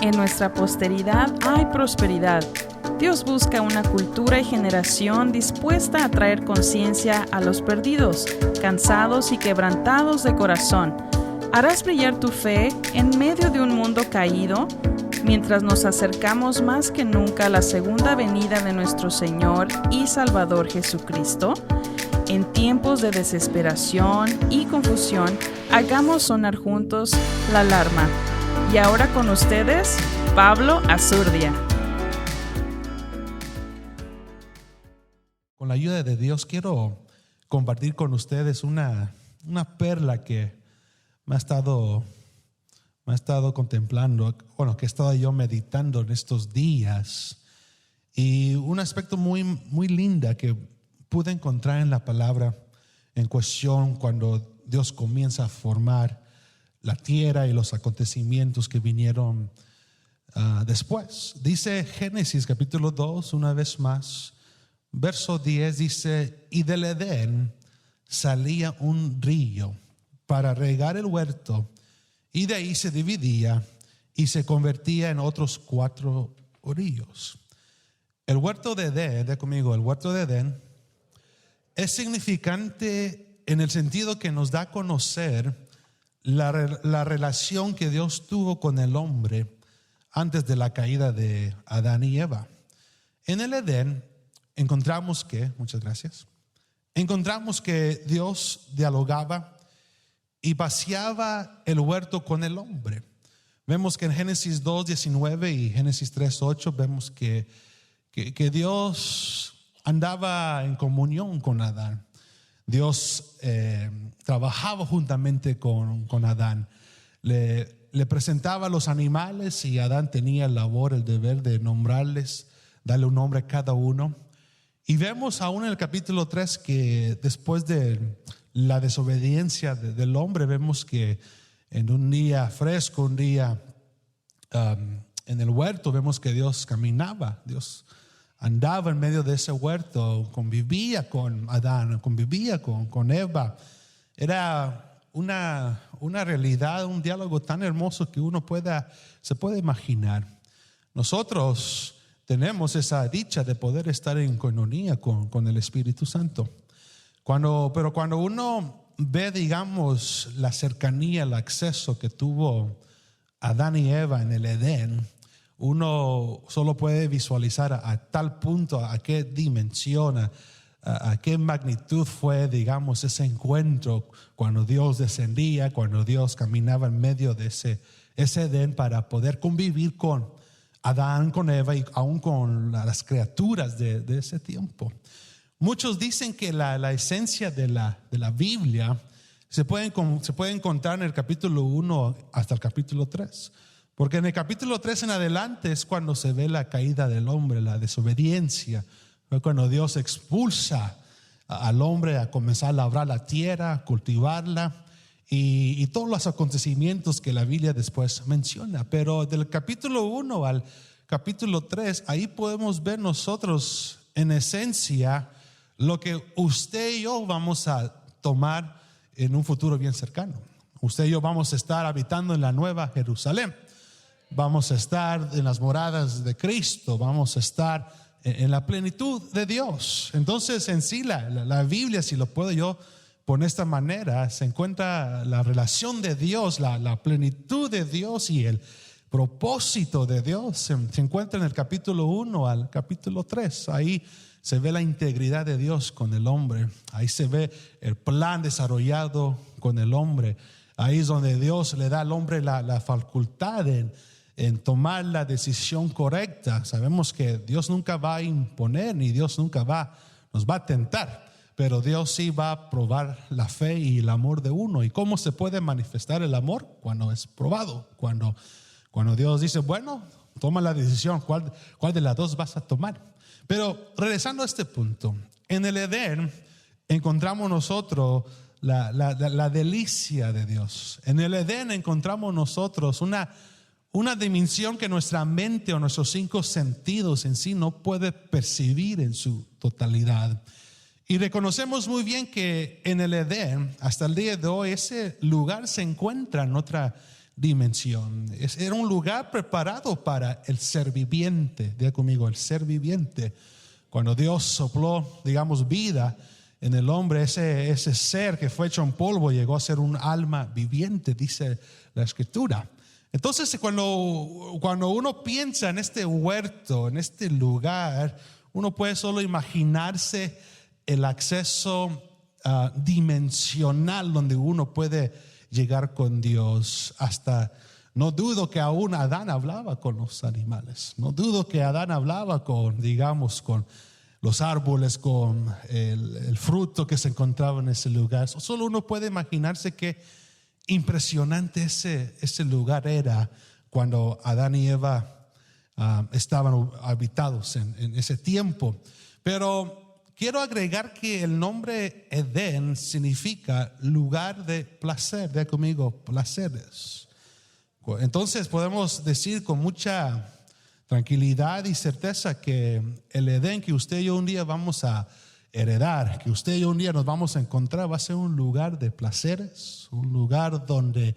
En nuestra posteridad hay prosperidad. Dios busca una cultura y generación dispuesta a traer conciencia a los perdidos, cansados y quebrantados de corazón. ¿Harás brillar tu fe en medio de un mundo caído? Mientras nos acercamos más que nunca a la segunda venida de nuestro Señor y Salvador Jesucristo, en tiempos de desesperación y confusión, hagamos sonar juntos la alarma. Y ahora con ustedes, Pablo Azurdia. Con la ayuda de Dios quiero compartir con ustedes una perla que me ha estado contemplando, que he estado yo meditando en estos días, y un aspecto muy, muy linda que pude encontrar en la palabra en cuestión cuando Dios comienza a formar la tierra y los acontecimientos que vinieron después. Dice Génesis capítulo 2, una vez más, verso 10, dice: y del Edén salía un río para regar el huerto, y de ahí se dividía y se convertía en otros 4 ríos. El huerto de Edén, de conmigo, el huerto de Edén es significante en el sentido que nos da a conocer la relación que Dios tuvo con el hombre antes de la caída de Adán y Eva. En el Edén encontramos que Dios dialogaba y paseaba el huerto con el hombre. Vemos que en Génesis 2:19 y Génesis 3:8 vemos que Dios andaba en comunión con Adán. Dios trabajaba juntamente con Adán. Le presentaba los animales y Adán tenía el deber de nombrarles, darle un nombre a cada uno. Y vemos aún en el capítulo 3 que después de la desobediencia del hombre, vemos que en un día fresco, un día en el huerto, vemos que Dios caminaba, Dios andaba en medio de ese huerto, convivía con Adán, convivía con Eva. Era una realidad, un diálogo tan hermoso que uno se puede imaginar. Nosotros tenemos esa dicha de poder estar en coinonía con el Espíritu Santo. Pero cuando uno ve, digamos, la cercanía, el acceso que tuvo Adán y Eva en el Edén, uno solo puede visualizar a tal punto, a qué dimensión, a qué magnitud fue, digamos, ese encuentro cuando Dios descendía, cuando Dios caminaba en medio de ese Edén para poder convivir con Adán, con Eva y aún con las criaturas de ese tiempo. Muchos dicen que la esencia de la Biblia se puede encontrar en el capítulo 1 hasta el capítulo 3. Porque en el capítulo 3 en adelante es cuando se ve la caída del hombre, la desobediencia. Fue cuando Dios expulsa al hombre a comenzar a labrar la tierra, cultivarla y todos los acontecimientos que la Biblia después menciona. Pero del capítulo 1 al capítulo 3, ahí podemos ver nosotros en esencia lo que usted y yo vamos a tomar en un futuro bien cercano. Usted y yo vamos a estar habitando en la Nueva Jerusalén. Vamos a estar en las moradas de Cristo, vamos a estar en la plenitud de Dios. Entonces, en sí, la Biblia, si lo puedo yo poner de esta manera, se encuentra la relación de Dios, la plenitud de Dios y el propósito de Dios. Se encuentra en el capítulo 1 al capítulo 3. Ahí se ve la integridad de Dios con el hombre. Ahí se ve el plan desarrollado con el hombre. Ahí es donde Dios le da al hombre la facultad en tomar la decisión correcta. Sabemos que Dios nunca va a imponer, ni Dios nunca nos va a tentar, pero Dios sí va a probar la fe y el amor de uno. ¿Y cómo se puede manifestar el amor? Cuando es probado, cuando Dios dice, bueno, toma la decisión, ¿cuál de las dos vas a tomar? Pero regresando a este punto, en el Edén encontramos nosotros la delicia de Dios. En el Edén encontramos nosotros una dimensión que nuestra mente o nuestros 5 sentidos en sí no puede percibir en su totalidad. Y reconocemos muy bien que en el Edén, hasta el día de hoy, ese lugar se encuentra en otra dimensión. Era un lugar preparado para el ser viviente. Diga conmigo, el ser viviente. Cuando Dios sopló, digamos, vida en el hombre, ese ser que fue hecho en polvo llegó a ser un alma viviente, dice la Escritura. Entonces, cuando uno piensa en este huerto, en este lugar, uno puede solo imaginarse el acceso dimensional donde uno puede llegar con Dios. Hasta no dudo que aún Adán hablaba con los animales. No dudo que Adán hablaba con los árboles, con el fruto que se encontraba en ese lugar. Solo uno puede imaginarse qué impresionante ese lugar era cuando Adán y Eva estaban habitados en ese tiempo. Pero quiero agregar que el nombre Edén significa lugar de placer. Diga conmigo, placeres. Entonces podemos decir con mucha tranquilidad y certeza que el Edén que usted y yo un día vamos a heredar, que usted y yo un día nos vamos a encontrar, va a ser un lugar de placeres, un lugar donde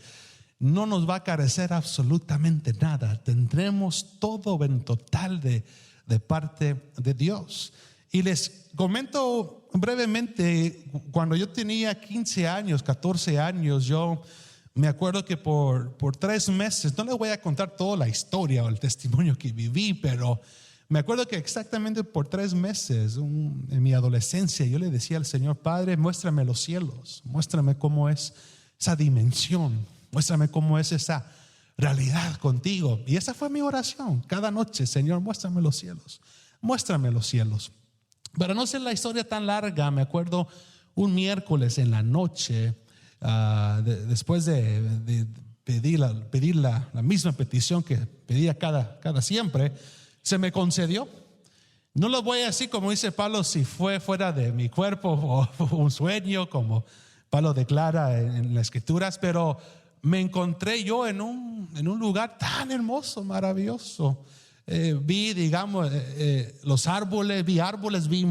no nos va a carecer absolutamente nada. Tendremos todo en total de parte de Dios. Y les comento brevemente, cuando yo tenía 15 años, 14 años, yo me acuerdo que por 3 meses, no les voy a contar toda la historia o el testimonio que viví, pero me acuerdo que exactamente por 3 meses en mi adolescencia yo le decía al Señor: Padre, muéstrame los cielos, muéstrame cómo es esa dimensión, muéstrame cómo es esa realidad contigo. Y esa fue mi oración cada noche: Señor, muéstrame los cielos, muéstrame los cielos. Para no ser la historia tan larga, me acuerdo un miércoles en la noche, después de pedir la misma petición que pedía cada siempre, se me concedió. No lo voy a decir como dice Pablo, si fue fuera de mi cuerpo o un sueño, como Pablo declara en las Escrituras, pero me encontré yo en un lugar tan hermoso, maravilloso. Vi, digamos, los árboles, vi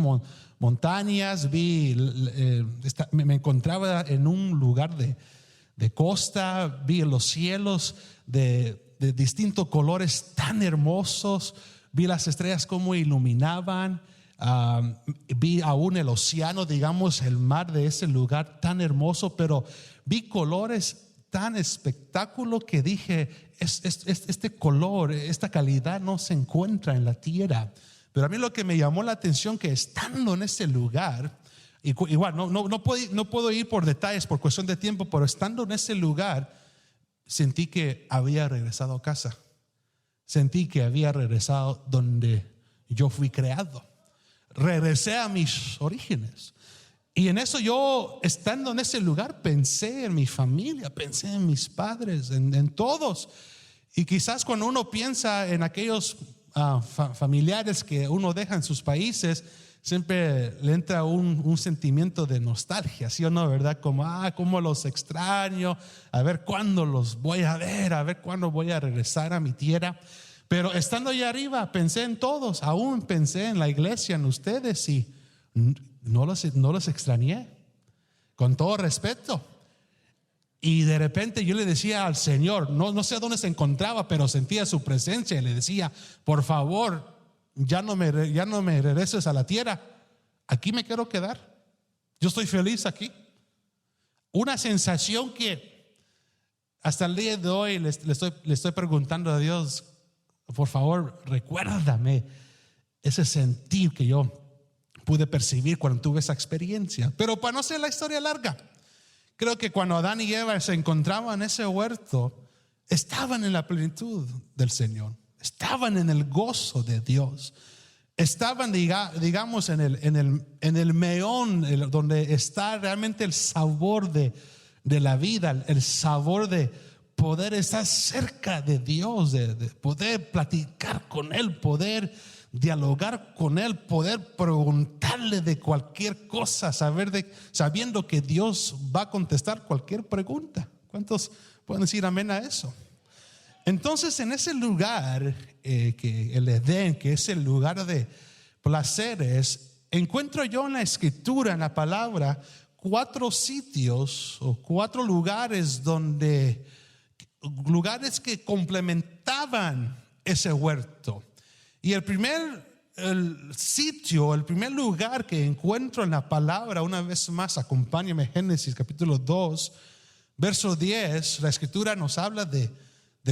montañas, me encontraba en un lugar de costa, vi los cielos de distintos colores tan hermosos, vi las estrellas como iluminaban, vi aún el océano, digamos, el mar de ese lugar tan hermoso, pero vi colores tan espectáculo que dije: este color, esta calidad no se encuentra en la tierra. Pero a mí lo que me llamó la atención, que estando en ese lugar, igual no puedo ir por detalles por cuestión de tiempo, pero estando en ese lugar sentí que había regresado a casa. Sentí que había regresado donde yo fui creado. Regresé a mis orígenes. Y en eso yo, estando en ese lugar, pensé en mi familia, pensé en mis padres, en todos. Y quizás cuando uno piensa en aquellos familiares que uno deja en sus países, siempre le entra un sentimiento de nostalgia, ¿sí o no? ¿Verdad? Como, cómo los extraño, a ver cuándo los voy a ver, a ver cuándo voy a regresar a mi tierra. Pero estando allá arriba, pensé en todos, aún pensé en la iglesia, en ustedes, y no los extrañé, con todo respeto. Y de repente yo le decía al Señor, no sé dónde se encontraba, pero sentía su presencia y le decía: por favor, ya no me regreses a la tierra, aquí me quiero quedar, yo estoy feliz aquí. Una sensación que hasta el día de hoy le estoy preguntando a Dios: por favor, recuérdame ese sentir que yo pude percibir cuando tuve esa experiencia. Pero para no ser la historia larga, creo que cuando Adán y Eva se encontraban en ese huerto, estaban en la plenitud del Señor, estaban en el gozo de Dios, estaban, digamos, en el meón, donde está realmente el sabor de la vida, el sabor de poder estar cerca de Dios, de poder platicar con Él, poder dialogar con Él, poder preguntarle de cualquier cosa, sabiendo que Dios va a contestar cualquier pregunta. ¿Cuántos pueden decir amén a eso? Entonces, en ese lugar, que el Edén, que es el lugar de placeres, encuentro yo en la Escritura, en la palabra, 4 sitios o 4 lugares donde lugares que complementaban ese huerto. Y el primer lugar que encuentro en la palabra, una vez más, acompáñame, Génesis capítulo 2, verso 10, la escritura nos habla de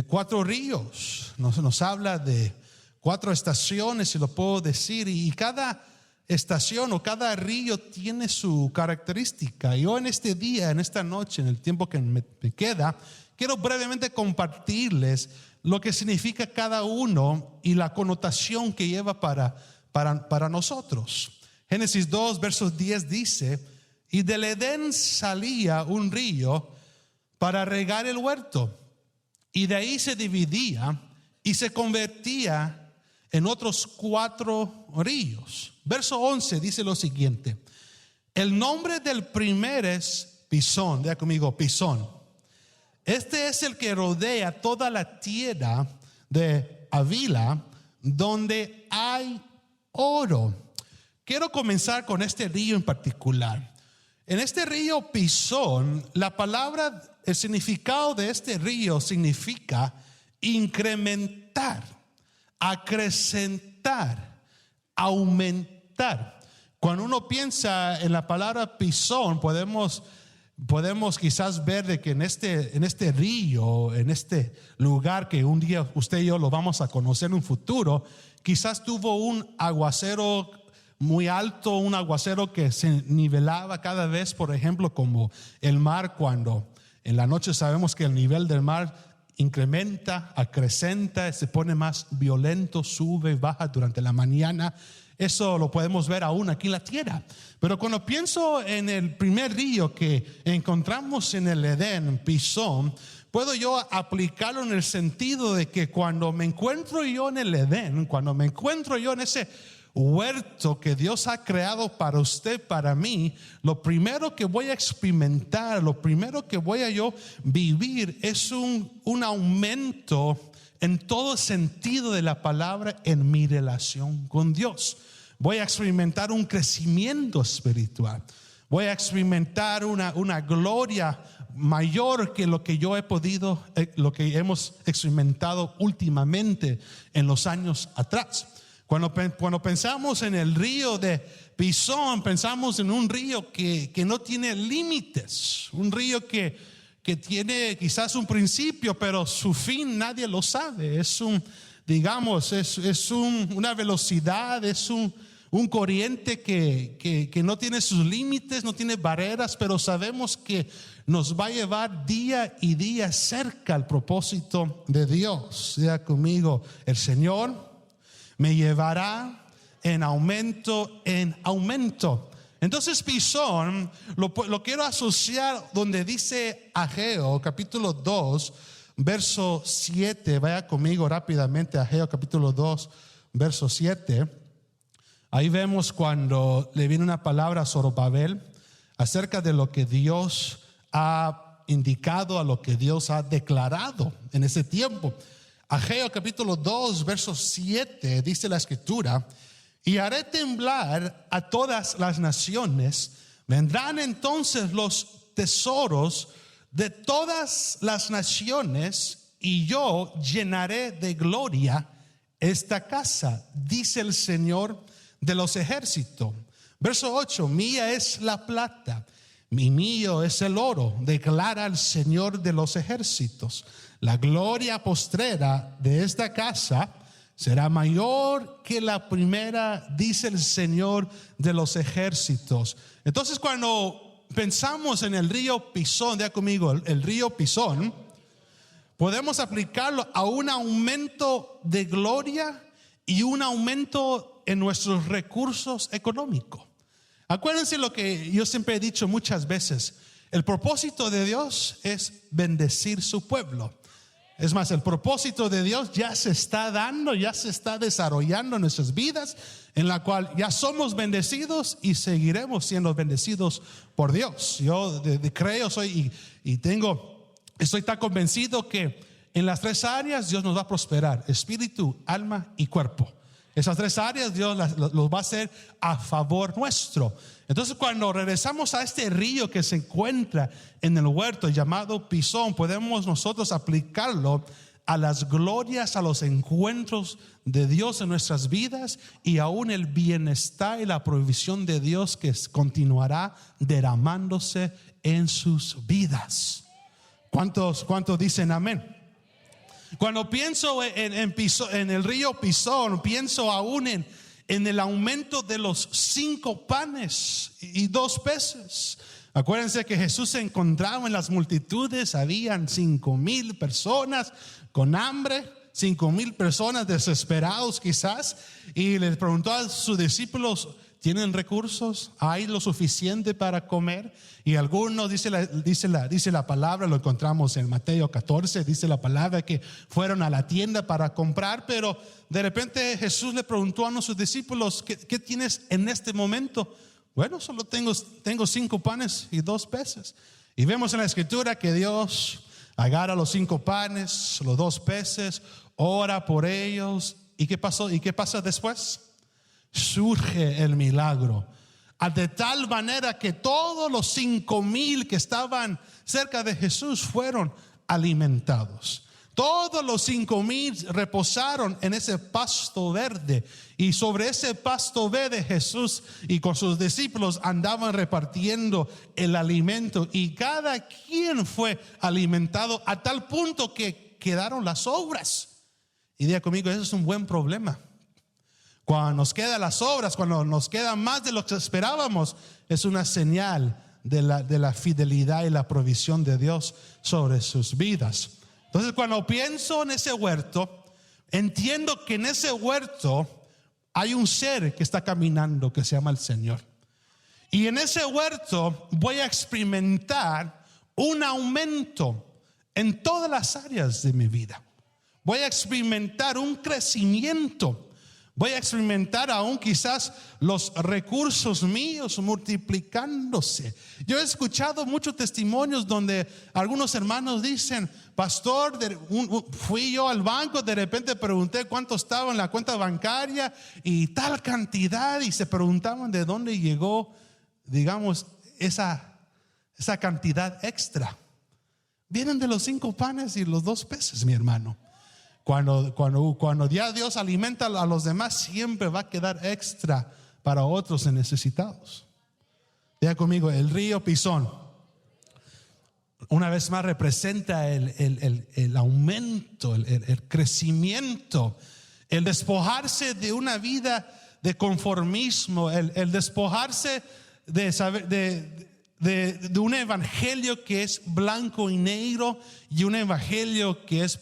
4 ríos, nos habla de 4 estaciones, si lo puedo decir, y cada estación o cada río tiene su característica. Y yo en este día, en esta noche, en el tiempo que me queda, quiero brevemente compartirles lo que significa cada uno y la connotación que lleva para nosotros. Génesis 2, versos 10 dice: y del Edén salía un río para regar el huerto, y de ahí se dividía y se convertía en otros 4 ríos. Verso 11 dice lo siguiente: el nombre del primer es Pisón. Diga conmigo, Pisón. Este es el que rodea toda la tierra de Havila, donde hay oro. Quiero comenzar con este río en particular. En este río Pisón, la palabra, el significado de este río significa incrementar, acrecentar, aumentar. Cuando uno piensa en la palabra Pisón, podemos quizás ver de que en este río, en este lugar que un día usted y yo lo vamos a conocer en un futuro, quizás tuvo un aguacero muy alto, un aguacero que se nivelaba cada vez, por ejemplo, como el mar, cuando en la noche sabemos que el nivel del mar incrementa, acrecenta, se pone más violento, sube, baja durante la mañana. Eso lo podemos ver aún aquí en la tierra. Pero cuando pienso en el primer río que encontramos en el Edén, Pisón, puedo yo aplicarlo en el sentido de que cuando me encuentro yo en el Edén, cuando me encuentro yo en ese huerto que Dios ha creado para usted, para mí, lo primero que voy a experimentar, lo primero que voy a yo vivir es un aumento en todo sentido de la palabra en mi relación con Dios. Voy a experimentar un crecimiento espiritual. Voy a experimentar una gloria mayor que lo que yo he podido, lo que hemos experimentado últimamente en los años atrás. Cuando pensamos en el río de Pisón, pensamos en un río que no tiene límites, un río que tiene quizás un principio, pero su fin nadie lo sabe. Es una velocidad, es un corriente que no tiene sus límites, no tiene barreras, pero sabemos que nos va a llevar día y día cerca al propósito de Dios. Diga conmigo: el Señor me llevará en aumento en aumento. Entonces Pisón lo quiero asociar donde dice Ageo capítulo 2 verso 7. Vaya conmigo rápidamente a Ageo capítulo 2 verso 7. Ahí vemos cuando le viene una palabra a Zorobabel acerca de lo que Dios ha indicado, a lo que Dios ha declarado en ese tiempo. Ageo capítulo 2 verso 7 dice la escritura: y haré temblar a todas las naciones, vendrán entonces los tesoros de todas las naciones, y yo llenaré de gloria esta casa, dice el Señor de los ejércitos. Verso 8: mía es la plata, mi mío es el oro, declara el Señor de los ejércitos. La gloria postrera de esta casa será mayor que la primera, dice el Señor de los ejércitos. Entonces, cuando pensamos en el río Pisón, diga conmigo, el río Pisón, podemos aplicarlo a un aumento de gloria y un aumento en nuestros recursos económicos. Acuérdense lo que yo siempre he dicho muchas veces: el propósito de Dios es bendecir su pueblo. Es más, el propósito de Dios ya se está dando, ya se está desarrollando en nuestras vidas, en la cual ya somos bendecidos y seguiremos siendo bendecidos por Dios. Yo creo, estoy tan convencido que en las 3 áreas Dios nos va a prosperar: espíritu, alma y cuerpo. Esas 3 áreas Dios los va a hacer a favor nuestro. Entonces cuando regresamos a este río que se encuentra en el huerto llamado Pisón, podemos nosotros aplicarlo a las glorias, a los encuentros de Dios en nuestras vidas y aún el bienestar y la provisión de Dios que continuará derramándose en sus vidas. ¿Cuántos dicen amén? Cuando pienso en el río Pisón, pienso aún en el aumento de los 5 panes y 2 peces. Acuérdense que Jesús se encontraba en las multitudes, habían 5,000 personas con hambre, 5,000 personas desesperados quizás, y les preguntó a sus discípulos: ¿tienen recursos? ¿Hay lo suficiente para comer? Y algunos, dice la palabra, lo encontramos en Mateo 14, dice la palabra que fueron a la tienda para comprar, pero de repente Jesús le preguntó a sus discípulos: ¿qué tienes en este momento? Bueno, solo tengo 5 panes y 2 peces. Y vemos en la escritura que Dios agarra los 5 panes, los 2 peces, ora por ellos. ¿Y qué pasó? ¿Y qué pasa después? Surge el milagro, de tal manera que todos los 5,000 que estaban cerca de Jesús fueron alimentados. Todos los 5,000 reposaron en ese pasto verde, y sobre ese pasto verde Jesús y con sus discípulos andaban repartiendo el alimento, y cada quien fue alimentado a tal punto que quedaron las sobras. Y diga conmigo, eso es un buen problema. Cuando nos quedan las sobras, cuando nos queda más de lo que esperábamos, es una señal de la fidelidad y la provisión de Dios sobre sus vidas. Entonces, cuando pienso en ese huerto, entiendo que en ese huerto hay un ser que está caminando, que se llama el Señor. Y en ese huerto voy a experimentar un aumento en todas las áreas de mi vida. Voy a experimentar un crecimiento. Voy a experimentar aún quizás los recursos míos multiplicándose. Yo he escuchado muchos testimonios donde algunos hermanos dicen: pastor, fui yo al banco, de repente pregunté cuánto estaba en la cuenta bancaria y tal cantidad, y se preguntaban de dónde llegó, digamos, esa cantidad extra. Vienen de los 5 panes y los 2 peces, mi hermano. Cuando ya Dios alimenta a los demás, siempre va a quedar extra para otros necesitados. Diga conmigo, el río Pisón, una vez más, representa el aumento, el crecimiento, el despojarse de una vida de conformismo, el despojarse de un evangelio que es blanco y negro, y un evangelio que es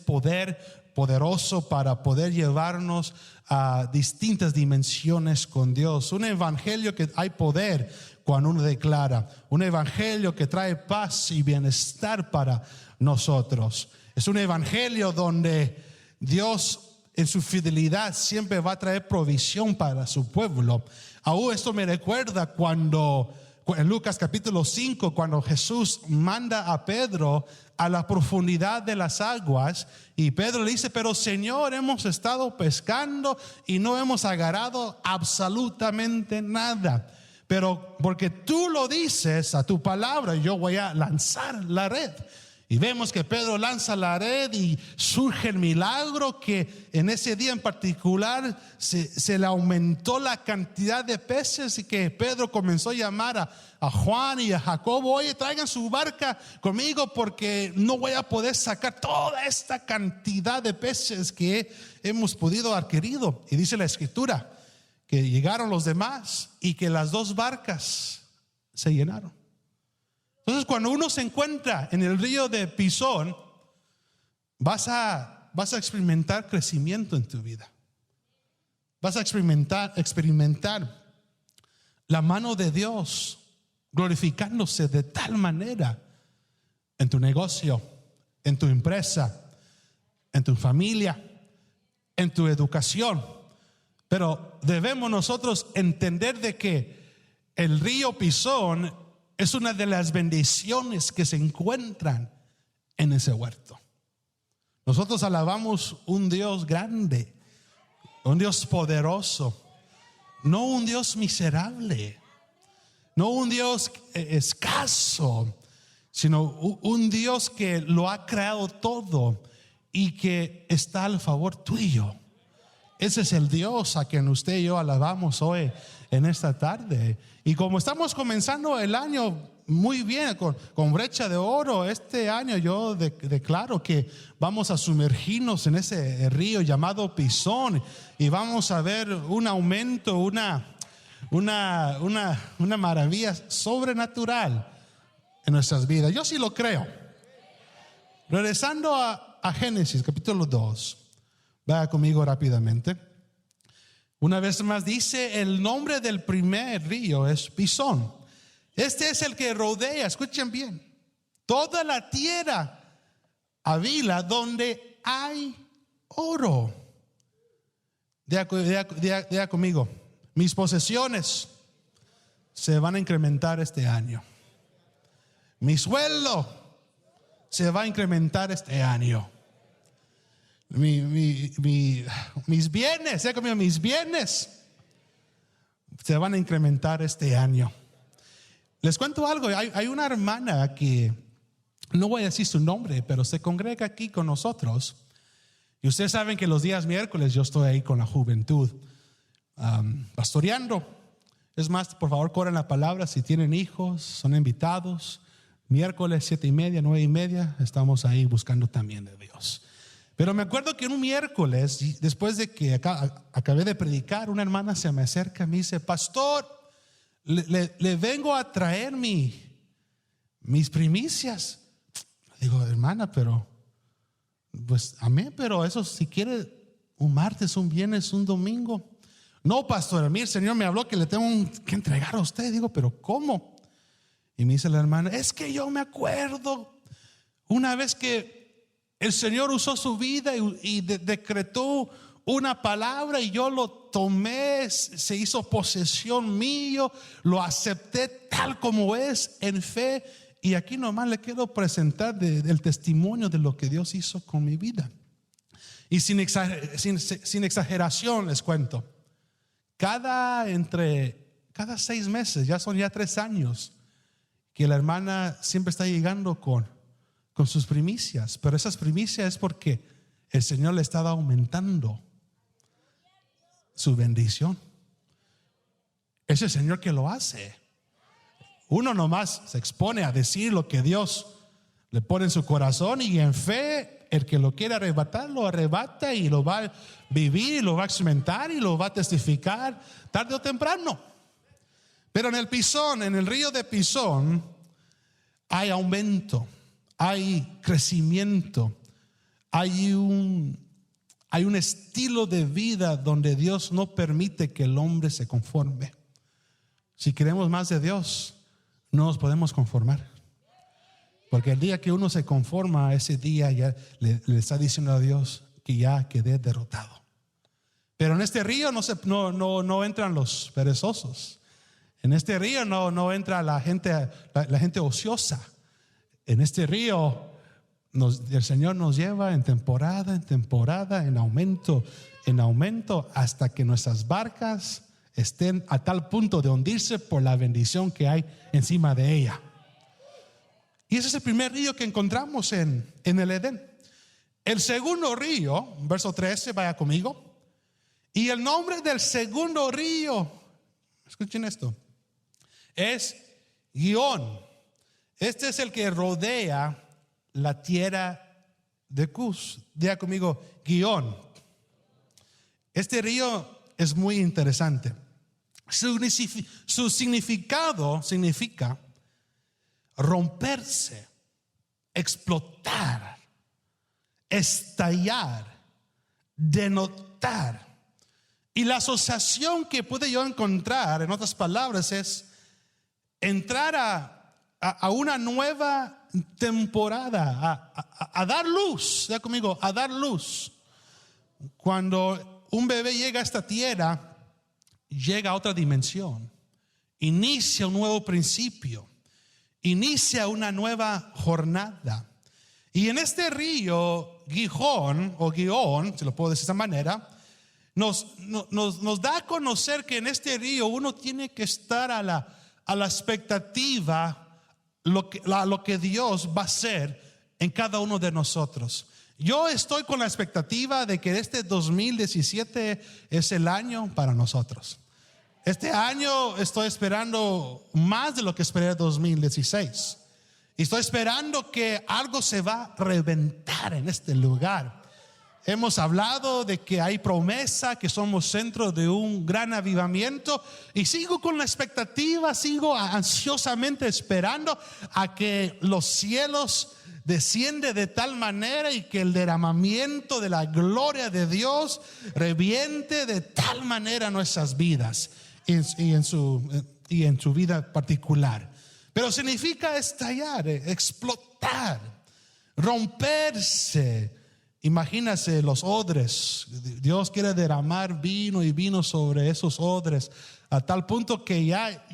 poderoso para poder llevarnos a distintas dimensiones con Dios. Un evangelio que hay poder cuando uno declara, un evangelio que trae paz y bienestar para nosotros. Es un evangelio donde Dios en su fidelidad siempre va a traer provisión para su pueblo. Aún esto me recuerda cuando en Lucas capítulo 5, cuando Jesús manda a Pedro a la profundidad de las aguas, y Pedro le dice: pero Señor, hemos estado pescando y no hemos agarrado absolutamente nada, pero porque tú lo dices, a tu palabra yo voy a lanzar la red. Y vemos que Pedro lanza la red y surge el milagro, que en ese día en particular se le aumentó la cantidad de peces, y que Pedro comenzó a llamar a Juan y a Jacobo: oye, traigan su barca conmigo porque no voy a poder sacar toda esta cantidad de peces que hemos podido adquirir. Y dice la escritura que llegaron los demás y que las 2 barcas se llenaron. Entonces, cuando uno se encuentra en el río de Pisón, vas a experimentar crecimiento en tu vida. Vas a experimentar la mano de Dios glorificándose de tal manera en tu negocio, en tu empresa, en tu familia, en tu educación. Pero debemos nosotros entender de que el río Pisón es una de las bendiciones que se encuentran en ese huerto. Nosotros alabamos un Dios grande, un Dios poderoso, no un Dios miserable, no un Dios escaso, sino un Dios que lo ha creado todo y que está al favor tuyo. Ese es el Dios a quien usted y yo alabamos hoy en esta tarde. Y como estamos comenzando el año muy bien con brecha de oro, este año yo declaro que vamos a sumergirnos en ese río llamado Pisón y vamos a ver un aumento, una maravilla sobrenatural en nuestras vidas. Yo sí lo creo. Regresando a Génesis capítulo 2, vaya conmigo rápidamente. Una vez más dice, el nombre del primer río es Pisón. Este es el que rodea, escuchen bien, toda la tierra Havila donde hay oro. Diga conmigo, mis posesiones se van a incrementar este año. Mi sueldo se va a incrementar este año. Mis bienes, diga conmigo, mis bienes se van a incrementar este año. Les cuento algo, hay una hermana que, no voy a decir su nombre, pero se congrega aquí con nosotros. Y ustedes saben que los días miércoles yo estoy ahí con la juventud, pastoreando. Es más, por favor, corran la palabra si tienen hijos, son invitados. Miércoles 7:30, 9:30, estamos ahí buscando también de Dios. Pero me acuerdo que un miércoles, después de que acabé de predicar, una hermana se me acerca y me dice, pastor, le vengo a traer mis primicias. Digo, hermana, pero pues amén, pero eso si quiere un martes, un viernes, un domingo. No, pastor, a mí el Señor me habló que le tengo que entregar a usted. Digo, pero ¿cómo? Y me dice la hermana, es que yo me acuerdo una vez que el Señor usó su vida y decretó una palabra y yo lo tomé, se hizo posesión mío, lo acepté tal como es en fe. Y aquí nomás le quiero presentar el testimonio de lo que Dios hizo con mi vida. Y sin exageración les cuento, cada 6 meses, ya son 3 años, que la hermana siempre está llegando con sus primicias. Pero esas primicias es porque el Señor le está aumentando su bendición. Es el Señor que lo hace. Uno nomás se expone a decir lo que Dios le pone en su corazón y en fe el que lo quiere arrebatar lo arrebata y lo va a vivir, lo va a experimentar y lo va a testificar tarde o temprano. Pero en el Pisón, en el río de Pisón, hay aumento, hay crecimiento, hay un estilo de vida donde Dios no permite que el hombre se conforme. Si queremos más de Dios, no nos podemos conformar. Porque el día que uno se conforma, ese día ya le está diciendo a Dios que ya quedé derrotado. Pero en este río no entran los perezosos. En este río no entra la gente ociosa. En este río el Señor nos lleva en temporada, en aumento, hasta que nuestras barcas estén a tal punto de hundirse por la bendición que hay encima de ella. Y ese es el primer río que encontramos en el Edén. El segundo río, verso 13, vaya conmigo. Y el nombre del segundo río, escuchen esto, es Gihón. Este es el que rodea la tierra de Cus. Diga conmigo, Gihón. Este río es muy interesante. Su significado significa romperse, explotar, estallar, denotar. Y la asociación que pude yo encontrar, en otras palabras, es entrar a una nueva temporada, a dar luz. Ya conmigo, a dar luz. Cuando un bebé llega a esta tierra, llega a otra dimensión, inicia un nuevo principio, inicia una nueva jornada. Y en este río Gihón, o Gihón, si lo puedo decir de esa manera, nos da a conocer que en este río uno tiene que estar a la expectativa lo que Dios va a hacer en cada uno de nosotros. Yo estoy con la expectativa de que este 2017 es el año para nosotros. Este año estoy esperando más de lo que esperé en 2016. Y estoy esperando que algo se va a reventar en este lugar. Hemos hablado de que hay promesa, que somos centro de un gran avivamiento, y sigo con la expectativa, sigo ansiosamente esperando a que los cielos desciende de tal manera y que el derramamiento de la gloria de Dios reviente de tal manera nuestras vidas y en su vida particular. Pero significa estallar, explotar, romperse. Imagínase los odres. Dios quiere derramar vino y vino sobre esos odres a tal punto que ya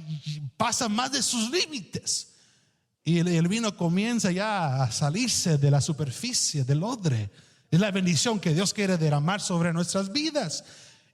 pasa más de sus límites. Y el vino comienza ya a salirse de la superficie del odre. Es la bendición que Dios quiere derramar sobre nuestras vidas.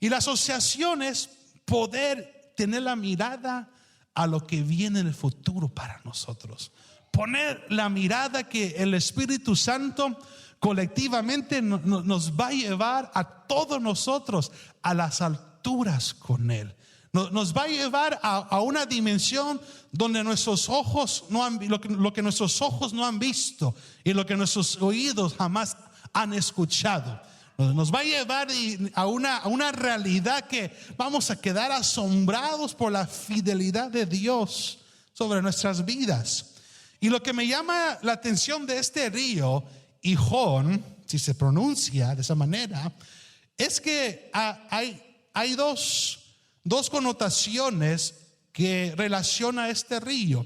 Y la asociación es poder tener la mirada a lo que viene en el futuro para nosotros. Poner la mirada que el Espíritu Santo colectivamente nos va a llevar a todos nosotros a las alturas con Él. Nos va a llevar a una dimensión donde nuestros ojos no han, lo que nuestros ojos no han visto y lo que nuestros oídos jamás han escuchado. Nos va a llevar a una realidad que vamos a quedar asombrados por la fidelidad de Dios sobre nuestras vidas. Y lo que me llama la atención de este río Gihón, si se pronuncia de esa manera, es que hay dos connotaciones que relaciona este río.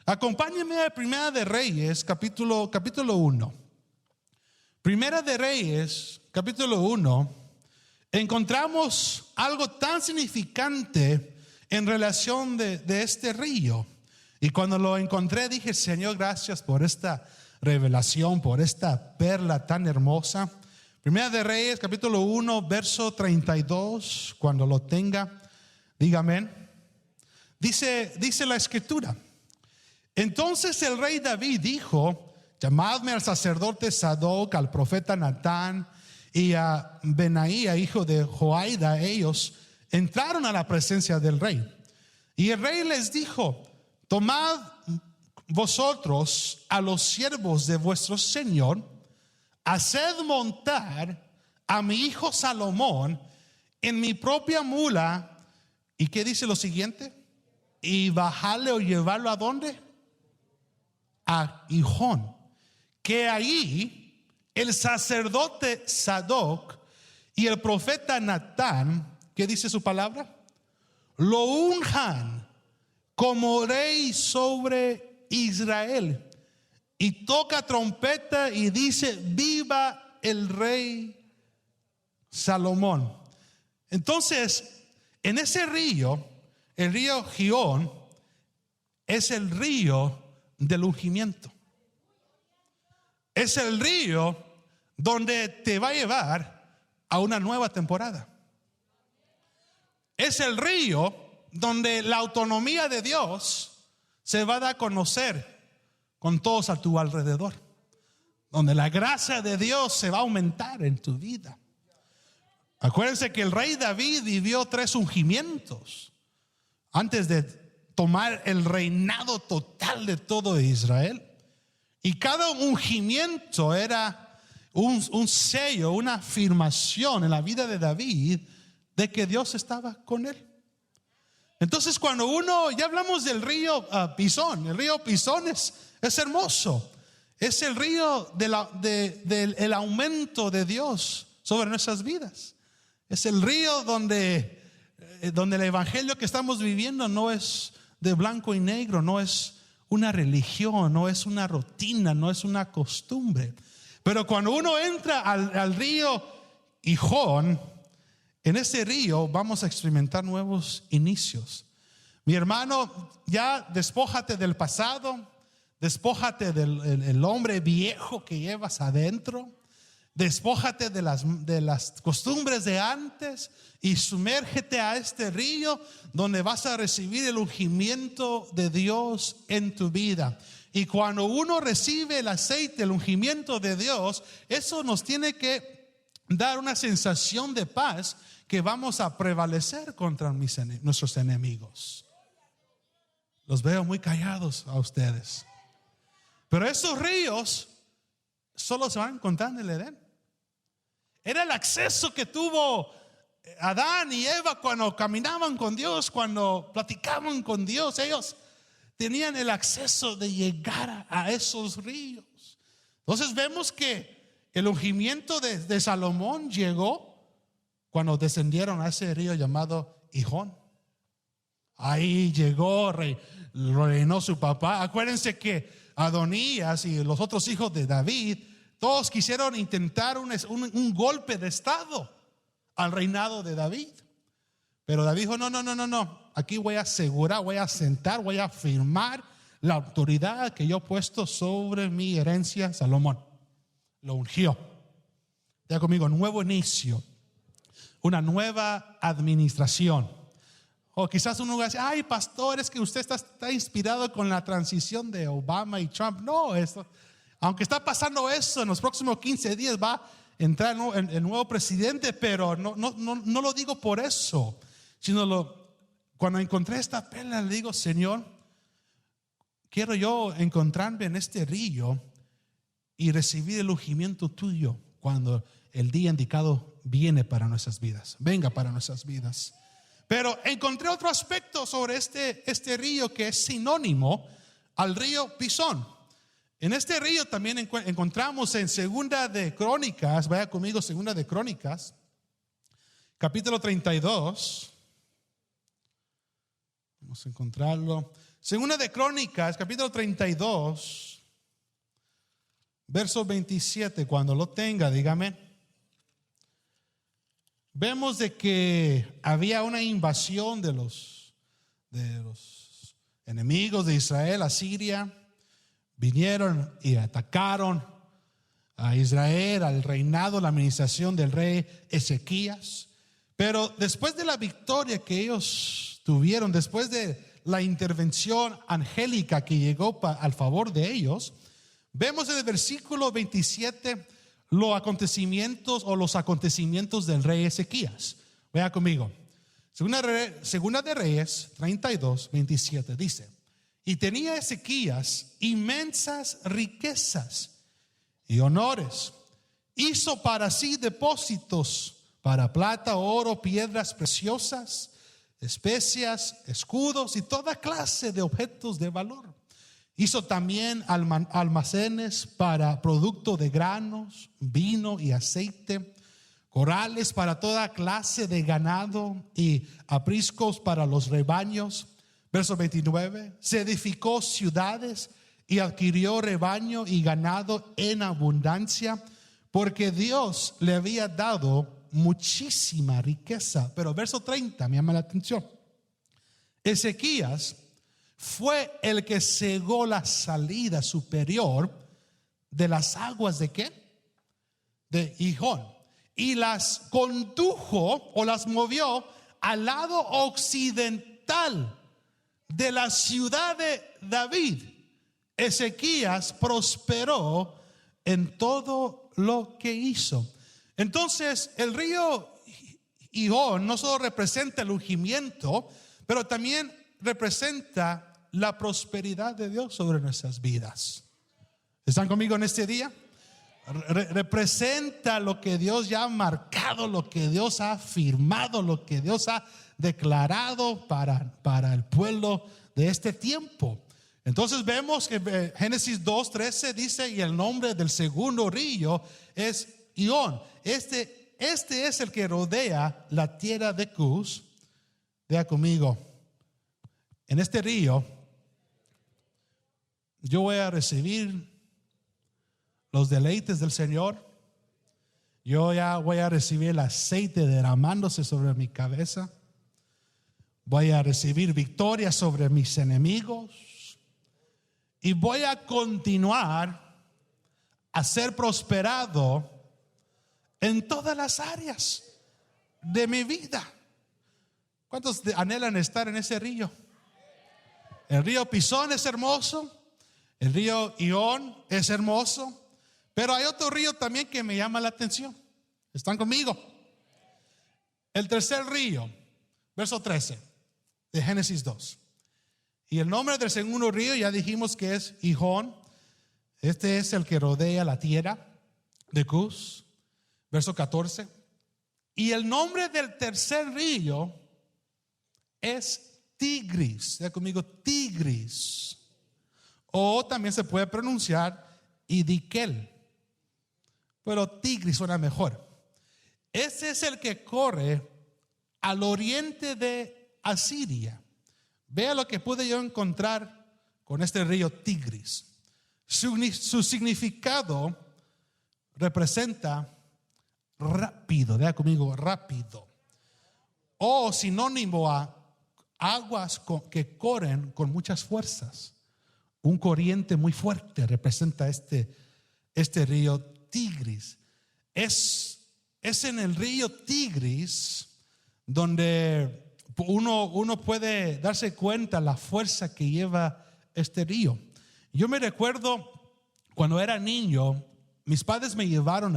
Acompáñenme a Primera de Reyes, capítulo 1. Primera de Reyes, capítulo 1, encontramos algo tan significante en relación de este río. Y cuando lo encontré dije: Señor, gracias por esta revelación, por esta perla tan hermosa. Primera de Reyes, capítulo 1, verso 32. Cuando lo tenga, dígame. Dice la escritura: entonces el rey David dijo: llamadme al sacerdote Sadoc, al profeta Natán y a Benaía, hijo de Joiada. Ellos entraron a la presencia del rey. Y el rey les dijo: tomad vosotros a los siervos de vuestro señor, haced montar a mi hijo Salomón en mi propia mula. ¿Y qué dice lo siguiente? Y bajarle o llevarlo ¿a dónde? A Gihón, que allí el sacerdote Sadoc y el profeta Natán, ¿qué dice su palabra? Lo unjan como rey sobre Israel. Y toca trompeta y dice: viva el rey Salomón. Entonces, en ese río, el río Gihón, es el río del ungimiento. Es el río donde te va a llevar a una nueva temporada. Es el río donde la autonomía de Dios se va a dar a conocer con todos a tu alrededor, donde la gracia de Dios se va a aumentar en tu vida. Acuérdense que el rey David vivió 3 ungimientos antes de tomar el reinado total de todo Israel. Y cada ungimiento era un sello, una afirmación en la vida de David de que Dios estaba con él. Entonces, cuando ya hablamos del río Pisón, el río Pisón es hermoso. Es el río del aumento de Dios sobre nuestras vidas. Es el río donde el evangelio que estamos viviendo no es de blanco y negro, no es una religión, no es una rutina, no es una costumbre. Pero cuando uno entra al río Gihón, en ese río vamos a experimentar nuevos inicios. Mi hermano, ya despójate del pasado, despójate del hombre viejo que llevas adentro. Despójate de las costumbres de antes y sumérgete a este río donde vas a recibir el ungimiento de Dios en tu vida. Y cuando uno recibe el aceite, el ungimiento de Dios, eso nos tiene que dar una sensación de paz, que vamos a prevalecer contra nuestros enemigos. Los veo muy callados a ustedes. Pero esos ríos solo se van a encontrar en el Edén. Era el acceso que tuvo Adán y Eva cuando caminaban con Dios, cuando platicaban con Dios. Ellos tenían el acceso de llegar a esos ríos. Entonces vemos que el ungimiento de Salomón llegó cuando descendieron a ese río llamado Gihón. Ahí llegó, reinó su papá. Acuérdense que Adonías y los otros hijos de David, todos quisieron intentar un golpe de estado al reinado de David. Pero David dijo, no. Aquí voy a asegurar, voy a sentar, voy a firmar la autoridad que yo he puesto sobre mi herencia. Salomón lo ungió. Ya conmigo, nuevo inicio, una nueva administración. O quizás uno va a decir, ay, pastor, es que usted está inspirado con la transición de Obama y Trump. No, aunque está pasando eso, en los próximos 15 días va a entrar el nuevo presidente, pero no lo digo por eso, sino cuando encontré esta perla, le digo, Señor, quiero yo encontrarme en este río y recibir el ungimiento tuyo cuando el día indicado viene para nuestras vidas, venga para nuestras vidas. Pero encontré otro aspecto sobre este río que es sinónimo al río Pisón. En este río también encontramos en Segunda de Crónicas, vaya conmigo, Segunda de Crónicas, capítulo 32. Vamos a encontrarlo. Segunda de Crónicas, capítulo 32, verso 27. Cuando lo tenga, dígame. Vemos de que había una invasión de los enemigos de Israel a Siria. Vinieron y atacaron a Israel, al reinado, la administración del rey Ezequías. Pero después de la victoria que ellos tuvieron, después de la intervención angélica que llegó al favor de ellos, vemos en el versículo 27 los acontecimientos del rey Ezequías. Vea conmigo. Segunda de Reyes 32, 27 dice: y tenía Ezequías inmensas riquezas y honores. Hizo para sí depósitos para plata, oro, piedras preciosas, especias, escudos y toda clase de objetos de valor. Hizo también almacenes para producto de granos, vino y aceite, corrales para toda clase de ganado y apriscos para los rebaños. Verso 29, se edificó ciudades y adquirió rebaño y ganado en abundancia, porque Dios le había dado muchísima riqueza. Pero verso 30 me llama la atención. Ezequías fue el que cegó la salida superior de las aguas ¿de qué? De Gihón, y las condujo o las movió al lado occidental de la ciudad de David. Ezequías prosperó en todo lo que hizo. Entonces el río Gihón no solo representa el ungimiento, pero también representa la prosperidad de Dios sobre nuestras vidas. ¿Están conmigo en este día? Representa lo que Dios ya ha marcado, lo que Dios ha afirmado, lo que Dios ha declarado para el pueblo de este tiempo. Entonces vemos que Génesis 2:13 dice: y el nombre del segundo río es Gihón. Este es el que rodea la tierra de Cus. Vea conmigo, en este río yo voy a recibir los deleites del Señor. Yo ya voy a recibir el aceite derramándose sobre mi cabeza. Voy a recibir victoria sobre mis enemigos. Y voy a continuar a ser prosperado en todas las áreas de mi vida. ¿Cuántos anhelan estar en ese río? El río Pisón es hermoso, el río Ión es hermoso, pero hay otro río también que me llama la atención. ¿Están conmigo? El tercer río, verso 13 de Génesis 2. Y el nombre del segundo río ya dijimos que es Gihón. Este es el que rodea la tierra de Cus. Verso 14. Y el nombre del tercer río es Tigris. Diga conmigo, Tigris. O también se puede pronunciar Idikel, pero Tigris suena mejor. Ese es el que corre al oriente de Asiria. Vea lo que pude yo encontrar con este río Tigris. Su significado representa rápido. Vea conmigo, rápido. O sinónimo a aguas que corren con muchas fuerzas. Un corriente muy fuerte representa este río Tigris. Es en el río Tigris donde uno puede darse cuenta la fuerza que lleva este río. Yo me recuerdo cuando era niño, mis padres me llevaron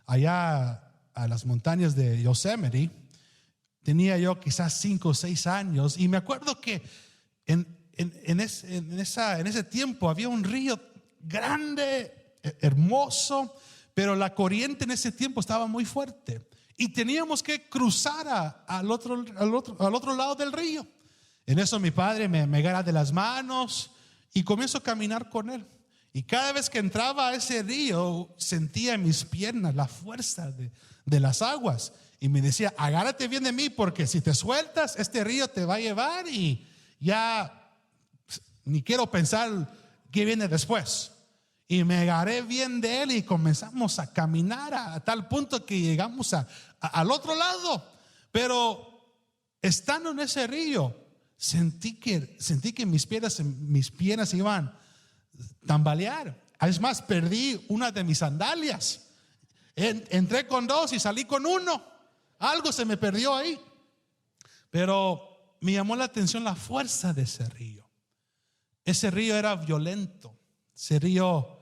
allá a las montañas de Yosemite. Tenía yo quizás 5 o 6 años y me acuerdo que en ese tiempo había un río grande, hermoso, pero la corriente en ese tiempo estaba muy fuerte y teníamos que cruzar al otro lado del río. En eso mi padre me agarra de las manos y comienzo a caminar con él. Y cada vez que entraba a ese río sentía en mis piernas la fuerza de las aguas. Y me decía, agárrate bien de mí porque si te sueltas, este río te va a llevar y ya ni quiero pensar qué viene después. Y me agarré bien de él y comenzamos a caminar a tal punto que llegamos al otro lado. Pero estando en ese río, sentí que mis piernas se iban a tambalear. Es más, perdí una de mis sandalias. Entré con 2 y salí con 1. Algo se me perdió ahí. Pero me llamó la atención la fuerza de ese río. Ese río era violento. Ese río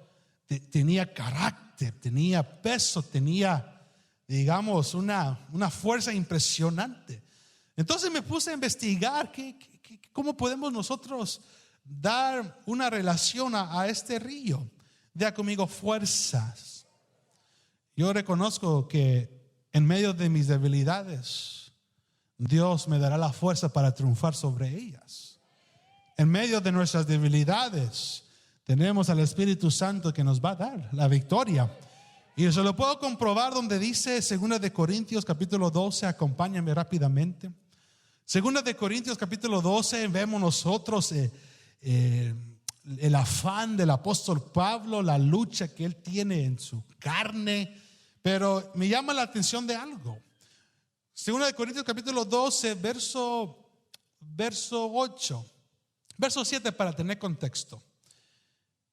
tenía carácter, tenía peso, tenía, digamos, una fuerza impresionante. Entonces me puse a investigar cómo podemos nosotros dar una relación a este río. Diga conmigo, fuerzas. Yo reconozco que en medio de mis debilidades, Dios me dará la fuerza para triunfar sobre ellas. En medio de nuestras debilidades, tenemos al Espíritu Santo que nos va a dar la victoria. Y se lo puedo comprobar donde dice 2 de Corintios capítulo 12, acompáñame rápidamente. 2 de Corintios capítulo 12, vemos nosotros el afán del apóstol Pablo, la lucha que él tiene en su carne. Pero me llama la atención de algo. 2 de Corintios capítulo 12, verso 8, verso 7 para tener contexto.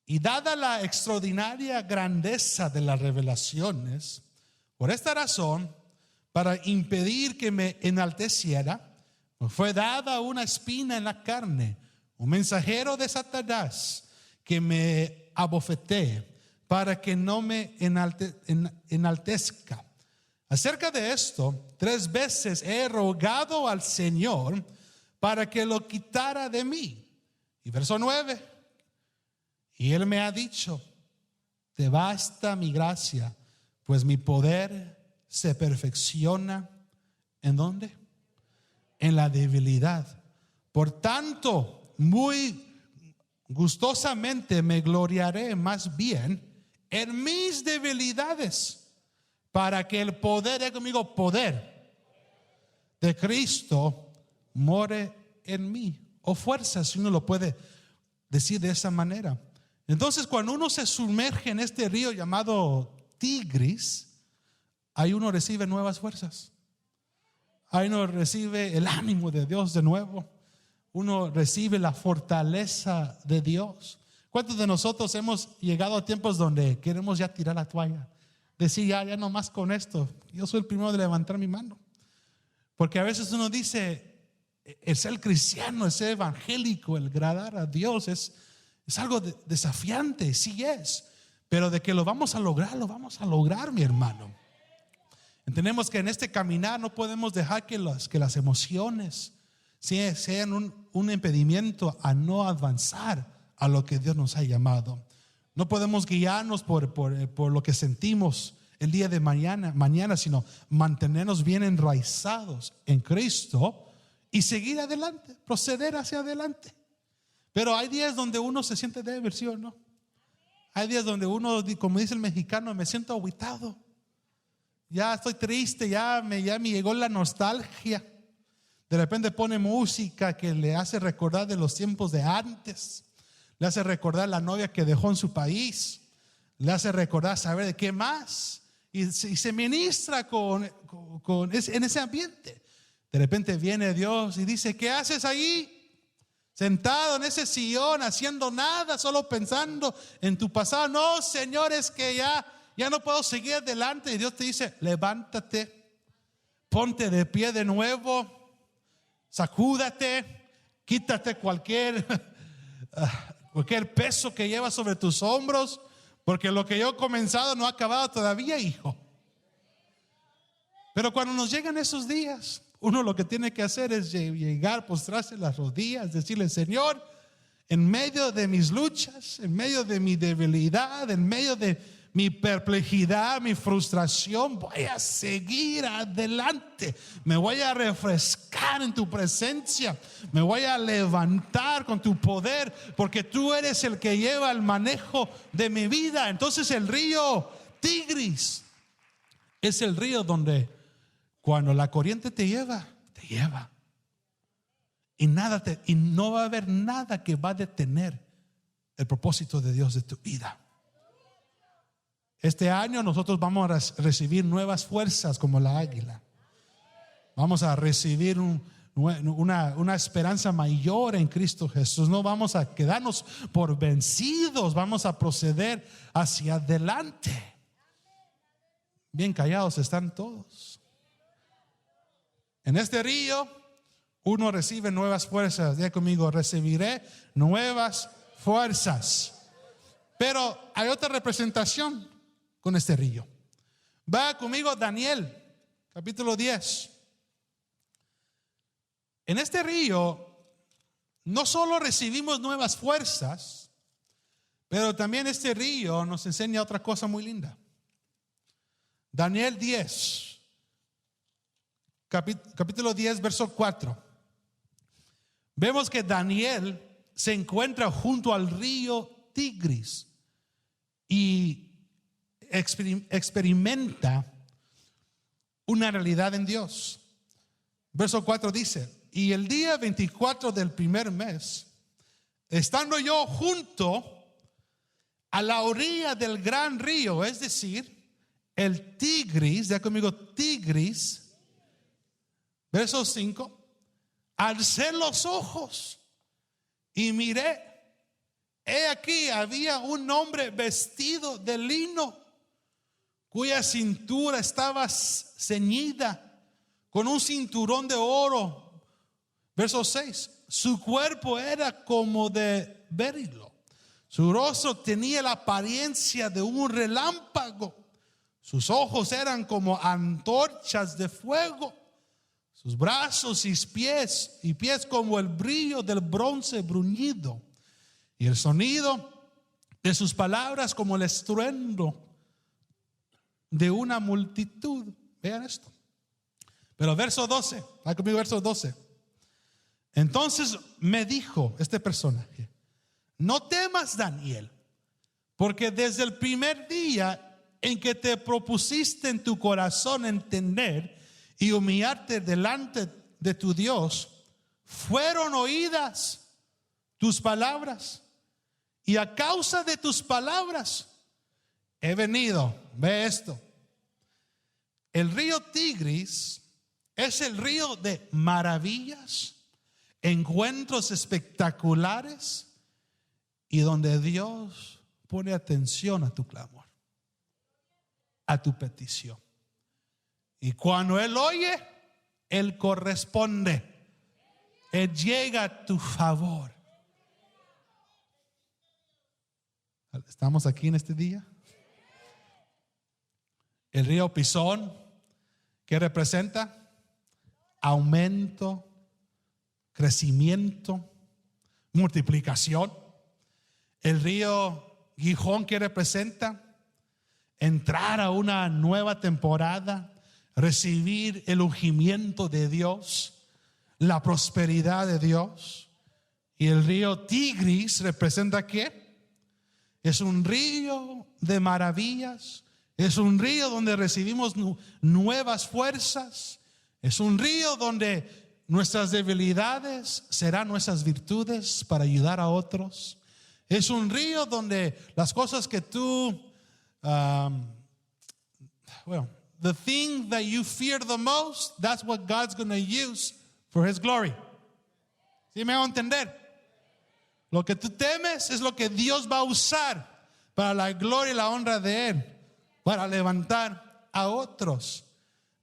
Y dada la extraordinaria grandeza de las revelaciones, por esta razón, para impedir que me enalteciera, me fue dada una espina en la carne, un mensajero de Satanás que me abofetee para que no me enaltezca. Acerca de esto, 3 veces he rogado al Señor para que lo quitara de mí. Y verso 9, y Él me ha dicho, te basta mi gracia, pues mi poder se perfecciona, ¿en dónde? En la debilidad. Por tanto, muy gustosamente me gloriaré más bien en mis debilidades, para que el poder, conmigo, poder de Cristo more en mí. O fuerza, si uno lo puede decir de esa manera. Entonces, cuando uno se sumerge en este río llamado Tigris, ahí uno recibe nuevas fuerzas. Ahí uno recibe el ánimo de Dios de nuevo. Uno recibe la fortaleza de Dios. ¿Cuántos de nosotros hemos llegado a tiempos donde queremos ya tirar la toalla? decir ya no más con esto. Yo soy el primero de levantar mi mano. Porque a veces uno dice, el ser cristiano, el ser evangélico, el agradar a Dios es algo desafiante, sí es. Pero de que lo vamos a lograr, mi hermano. Entendemos que en este caminar no podemos dejar que las emociones sean un impedimento a no avanzar a lo que Dios nos ha llamado. No podemos guiarnos por lo que sentimos el día de mañana, sino mantenernos bien enraizados en Cristo y seguir adelante, proceder hacia adelante. Pero hay días donde uno se siente débil, ¿sí o no? Hay días donde uno, como dice el mexicano, me siento agüitado. Ya estoy triste, ya me llegó la nostalgia. De repente pone música que le hace recordar de los tiempos de antes. Le hace recordar la novia que dejó en su país. Le hace recordar saber de qué más. Y se ministra en ese ambiente. De repente viene Dios y dice, ¿qué haces ahí? Sentado en ese sillón, haciendo nada, solo pensando en tu pasado. No, Señor, es que ya no puedo seguir adelante. Y Dios te dice, levántate, ponte de pie de nuevo, sacúdate, quítate cualquier peso que llevas sobre tus hombros, porque lo que yo he comenzado no ha acabado todavía, hijo. Pero cuando nos llegan esos días, uno lo que tiene que hacer es llegar, postrarse en las rodillas, decirle, Señor, en medio de mis luchas, en medio de mi debilidad, en medio de mi perplejidad, mi frustración, voy a seguir adelante. Me voy a refrescar en tu presencia. Me voy a levantar con tu poder, porque tú eres el que lleva el manejo de mi vida. Entonces el río Tigris es el río cuando la corriente te lleva. Y no va a haber nada que va a detener el propósito de Dios de tu vida. Este año nosotros vamos a recibir nuevas fuerzas como la águila. Vamos a recibir una esperanza mayor en Cristo Jesús. No vamos a quedarnos por vencidos. Vamos a proceder hacia adelante. Bien callados están todos. En este río uno recibe nuevas fuerzas. Diga conmigo, recibiré nuevas fuerzas. Pero hay otra representación con este río. Va conmigo Daniel, capítulo 10. En este río no solo recibimos nuevas fuerzas, pero también este río nos enseña otra cosa muy linda. Daniel 10, capítulo 10, verso 4. Vemos que Daniel se encuentra junto al río Tigris y experimenta una realidad en Dios. Verso 4 dice, y el día 24 del primer mes, estando yo junto a la orilla del gran río, es decir, el Tigris, ya conmigo, Tigris, verso 5, alcé los ojos y miré, he aquí había un hombre vestido de lino, cuya cintura estaba ceñida con un cinturón de oro. Verso 6, su cuerpo era como de berilo, su rostro tenía la apariencia de un relámpago, sus ojos eran como antorchas de fuego, sus brazos y pies como el brillo del bronce bruñido, y el sonido de sus palabras como el estruendo de una multitud. Vean esto. Pero verso 12, va conmigo, verso 12. Entonces me dijo este personaje, no temas, Daniel, porque desde el primer día en que te propusiste en tu corazón entender y humillarte delante de tu Dios, fueron oídas tus palabras, y a causa de tus palabras he venido. Ve esto. El río Tigris es el río de maravillas, encuentros espectaculares y donde Dios pone atención a tu clamor. a tu petición. Y cuando Él oye, Él corresponde. Él llega a tu favor. ¿Estamos aquí en este día? El río Pisón, ¿qué representa? Aumento, crecimiento, multiplicación. El río Gihón, ¿qué representa? Entrar a una nueva temporada, recibir el ungimiento de Dios, la prosperidad de Dios. Y el río Tigris representa ¿qué? Es un río de maravillas, es un río donde recibimos nuevas fuerzas, es un río donde nuestras debilidades serán nuestras virtudes para ayudar a otros. Es un río donde las cosas que tú the thing that you fear the most, that's what God's going to use for His glory. ¿Sí me hago entender? Lo que tú temes es lo que Dios va a usar para la gloria y la honra de Él, para levantar a otros.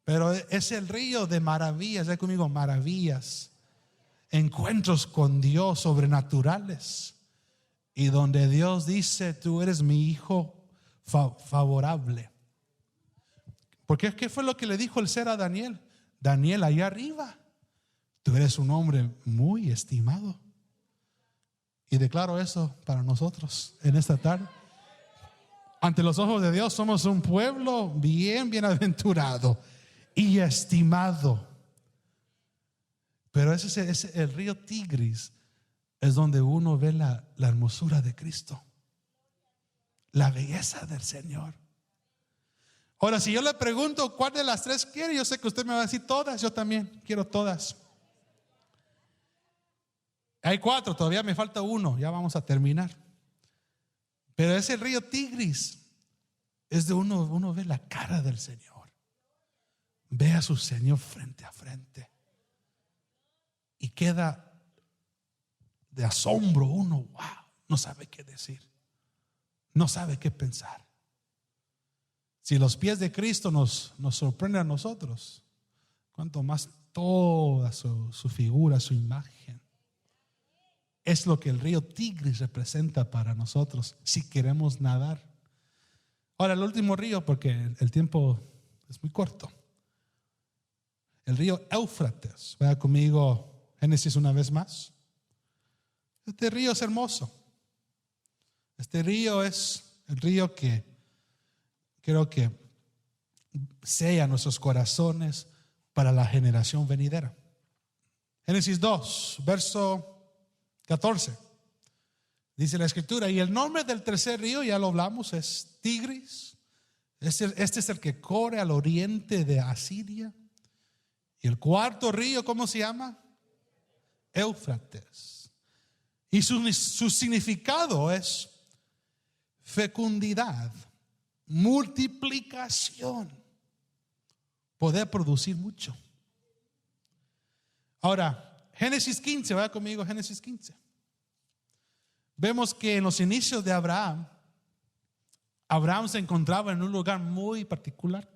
Pero es el río de maravillas, ¿sí conmigo? Maravillas, encuentros con Dios sobrenaturales, y donde Dios dice: tú eres mi hijo favorable. Porque ¿qué fue lo que le dijo el ser a Daniel? Daniel, allá arriba, tú eres un hombre muy estimado. Y declaro eso para nosotros en esta tarde. Ante los ojos de Dios somos un pueblo bienaventurado y estimado. Pero ese es el río Tigris, es donde uno ve la hermosura de Cristo, la belleza del Señor. Ahora, si yo le pregunto cuál de las tres quiere, yo sé que usted me va a decir todas. Yo también quiero todas. Hay 4, todavía me falta uno, ya vamos a terminar. Pero ese río Tigris es de uno ve la cara del Señor, ve a su Señor frente a frente y queda de asombro uno. Wow, no sabe qué decir, no sabe qué pensar. Si los pies de Cristo nos sorprenden a nosotros, cuanto más toda su figura, su imagen. Es lo que el río Tigris representa para nosotros si queremos nadar. Ahora, el último río, porque el tiempo es muy corto. El río Éufrates. Vaya conmigo Génesis una vez más. Este río es hermoso. Este río es el río que creo que sella nuestros corazones para la generación venidera. Génesis 2, verso 14. Dice la escritura: y el nombre del tercer río, ya lo hablamos, es Tigris. Este es el que corre al oriente de Asiria. Y el cuarto río, ¿cómo se llama? Éufrates. Y su significado es fecundidad, multiplicación, poder producir mucho. Ahora, Génesis 15, vaya conmigo, Génesis 15. Vemos que en los inicios de Abraham se encontraba en un lugar muy particular.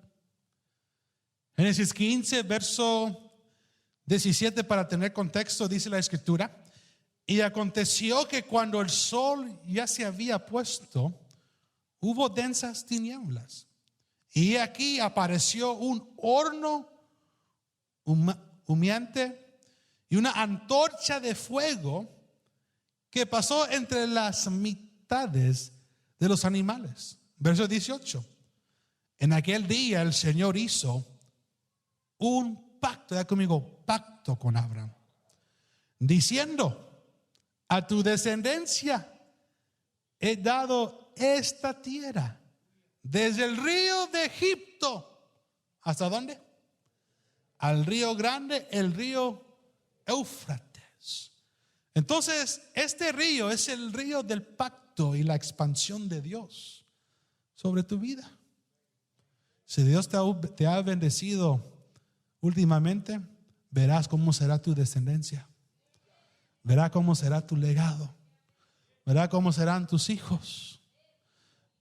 Génesis 15, verso 17, para tener contexto, dice la escritura: y aconteció que cuando el sol ya se había puesto, hubo densas tinieblas, y aquí apareció un horno humeante y una antorcha de fuego que pasó entre las mitades de los animales. Verso 18: en aquel día el Señor hizo un pacto, ya conmigo, pacto con Abraham, diciendo: a tu descendencia he dado esta tierra, desde el río de Egipto, ¿hasta dónde? Al río grande, el río Éufrates. Entonces, este río es el río del pacto y la expansión de Dios sobre tu vida. Si Dios te ha bendecido últimamente, verás cómo será tu descendencia, verás cómo será tu legado, verás cómo serán tus hijos,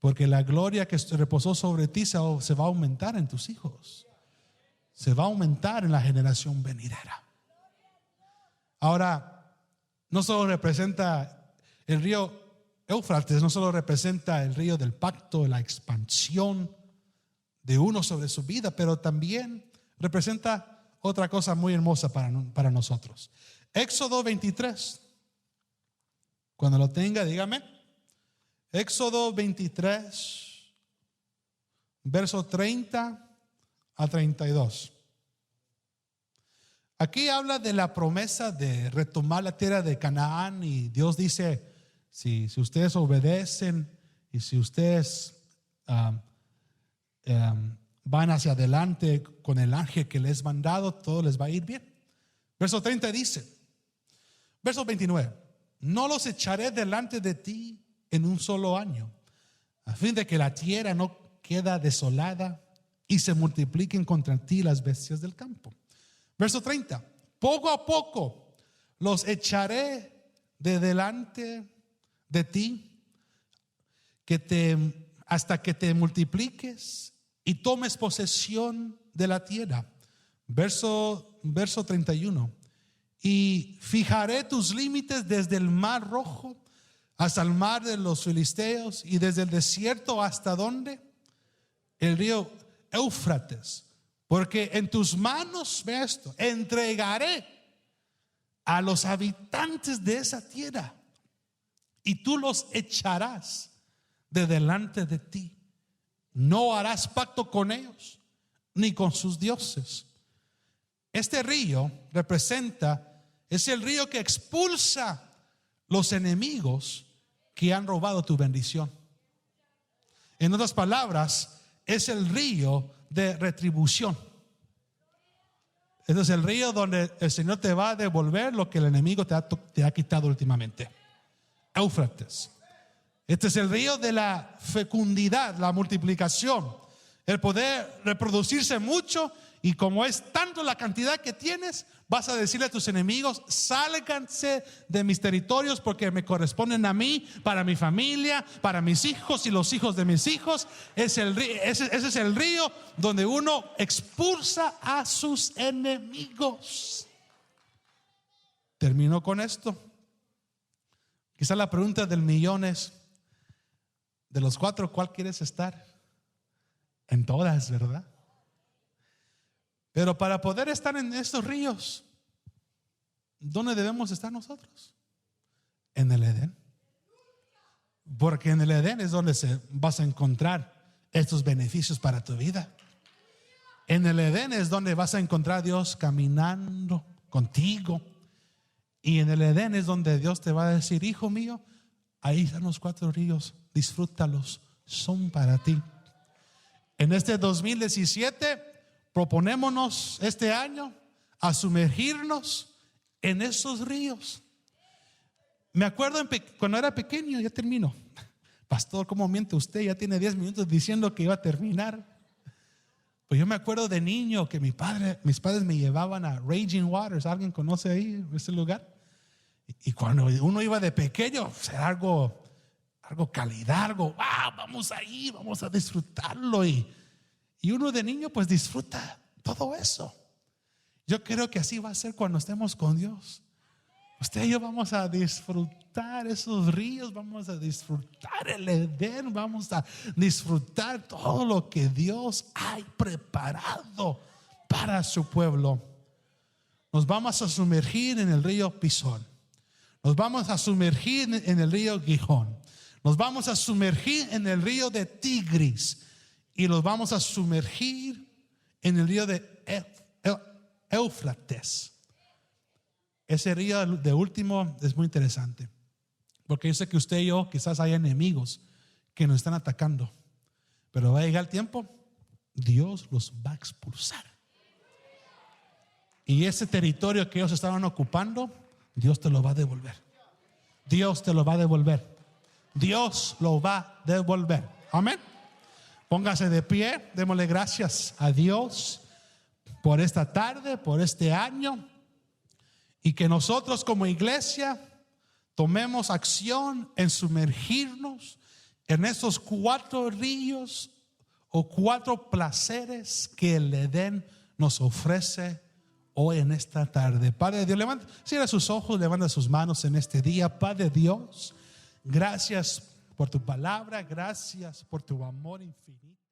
porque la gloria que reposó sobre ti se va a aumentar en tus hijos, se va a aumentar en la generación venidera. Ahora, no solo representa el río Éufrates, no solo representa el río del pacto, la expansión de uno sobre su vida, pero también representa otra cosa muy hermosa para nosotros. Éxodo 23, cuando lo tenga, dígame. Éxodo 23, verso 30 a 32. Aquí habla de la promesa de retomar la tierra de Canaán, y Dios dice: si ustedes obedecen y si ustedes van hacia adelante con el ángel que les he mandado, todo les va a ir bien. Verso 30 dice, verso 29: no los echaré delante de ti en un solo año, a fin de que la tierra no queda desolada y se multipliquen contra ti las bestias del campo. Verso 30: poco a poco los echaré de delante de ti, hasta que te multipliques y tomes posesión de la tierra. Verso 31: y fijaré tus límites desde el mar Rojo hasta el mar de los filisteos, y desde el desierto hasta ¿dónde? El río Éufrates. Porque en tus manos, ve esto, entregaré a los habitantes de esa tierra, y tú los echarás de delante de ti. No harás pacto con ellos ni con sus dioses. Este río es el río que expulsa los enemigos que han robado tu bendición. En otras palabras, es el río de retribución. Este es el río donde el Señor te va a devolver lo que el enemigo te ha quitado últimamente. Éufrates. Este es el río de la fecundidad, la multiplicación, el poder reproducirse mucho. Y como es tanto la cantidad que tienes, vas a decirle a tus enemigos: sálganse de mis territorios, porque me corresponden a mí, para mi familia, para mis hijos y los hijos de mis hijos. Ese es el río donde uno expulsa a sus enemigos. Termino con esto. Quizá la pregunta del millón es: de los 4, ¿cuál quieres estar? En todas, ¿verdad? Pero para poder estar en estos ríos, ¿dónde debemos estar nosotros? En el Edén. Porque en el Edén es donde vas a encontrar estos beneficios para tu vida. En el Edén es donde vas a encontrar a Dios caminando contigo. Y en el Edén es donde Dios te va a decir: hijo mío, ahí están los 4 ríos, disfrútalos, son para ti. En este 2017 proponémonos este año a sumergirnos en esos ríos. Me acuerdo cuando era pequeño, ya termino. Pastor, ¿cómo miente usted? Ya tiene 10 minutos diciendo que iba a terminar. Pues yo me acuerdo de niño que mis padres me llevaban a Raging Waters. ¿Alguien conoce ahí ese lugar? Y cuando uno iba de pequeño, pues era algo calidad, algo, wow, vamos ahí, vamos a disfrutarlo. Y uno de niño pues disfruta todo eso. Yo creo que así va a ser cuando estemos con Dios. Usted y yo vamos a disfrutar esos ríos, vamos a disfrutar el Edén, vamos a disfrutar todo lo que Dios ha preparado para su pueblo. Nos vamos a sumergir en el río Pisón. Nos vamos a sumergir en el río Gihón. Nos vamos a sumergir en el río de Tigris. Y los vamos a sumergir en el río de Éufrates. Ese río de último es muy interesante, porque yo sé que usted y yo quizás hay enemigos que nos están atacando, pero va a llegar el tiempo, Dios los va a expulsar. Y ese territorio que ellos estaban ocupando, Dios te lo va a devolver. Dios te lo va a devolver. Dios lo va a devolver. Amén. Póngase de pie, démosle gracias a Dios por esta tarde, por este año, y que nosotros como iglesia tomemos acción en sumergirnos en esos 4 ríos o 4 placeres que el Edén nos ofrece hoy en esta tarde. Padre Dios, levanta, cierra sus ojos, levanta sus manos en este día. Padre Dios, gracias por tu palabra, gracias por tu amor infinito.